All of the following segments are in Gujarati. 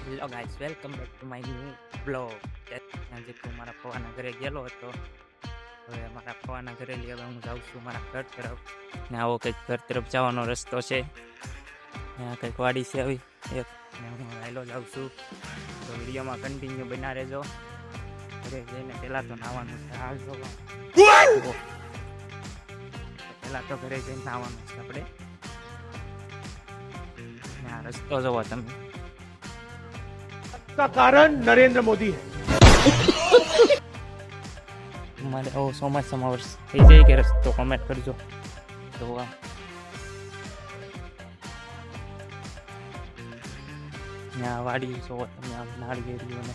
Hello guys, welcome back to my new blog. આજે હું મારા પપ્પાના ઘરે ગયેલો હતો. હવે મારા પપ્પાના ઘરે હવે હું જાઉં છું મારા ઘર તરફ. ને આવો કંઈક ઘર તરફ જવાનો રસ્તો છે. ત્યાં કંઈક વાડી છે આવી એક, ને હું હાલો જાઉં છું. તો વિડીયોમાં કન્ટિન્યુ બના રહેજો. ઘરે જઈને પહેલાં તો નાહવાનું છે. હાલ જોવા પહેલાં તો ઘરે જઈને નાહવાનું છે આપણે. ને આ રસ્તો જોવો તમે. का कारण नरेंद्र मोदी है। મારે ચોમાસામાં વર્ષ થઈ જાય કે રસ્તો કમેન્ટ કરજો. તો ત્યાં વાડી છો તમે આમ નાળિયેરીઓને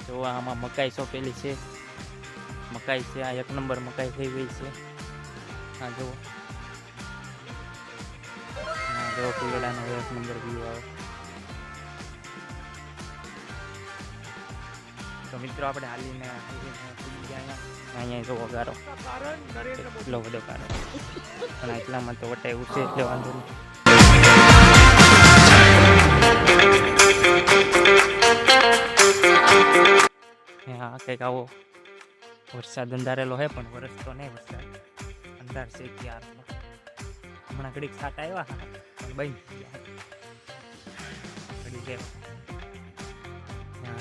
તો આમાં મકાઈ સોંપેલી છે. મકાઈ છે, આ 1 નંબર મકાઈ થઈ ગઈ છે. હા જુઓ, જો ફૂલડાનો 1 નંબર વ્યૂ આવે. તો મિત્રો આપણે હાલીને ફૂલી ગયા. અહીંયા જો ગારો એટલો બધો ગારો, પણ એટલામાં તો વટાયું છે એટલે વાંધો નહીં. હા કંઈક આવો વરસાદ અંધારેલો હે, પણ વરસતો નહીં વરસાદ. અંધાર છે ક્યાર હમણાં ઘડીક સાટ આવ્યા પણ બંધ થઈ ગયા. ઘડી ગયા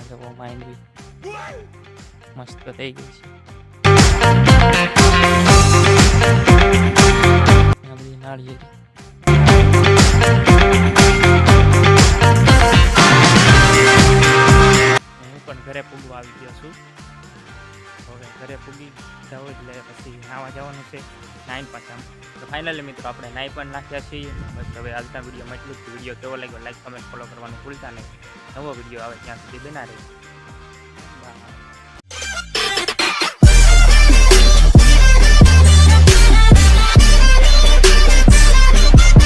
જવો માઇન્ડ બી મસ્ત થઈ ગઈ છે. આ બધી નાળિયેરી હું પણ ઘરે પૂગવા આવી ગયો છું. હવે ઘરે પૂગી જાવ એટલે પછી નાવા જવાનું છે. નાઈન પાછા તો ફાઇનલી મિત્રો આપણે નાઈ પણ નાખ્યા છીએ. બસ હવે આજના વિડીયોમાં એટલું જ. વિડીયો કેવો લાગ્યો લાઈક કમેન્ટ ફોલો કરવાનું ભૂલતા નહીં. નવો વિડીયો આવે ત્યાં સુધી બના રહે.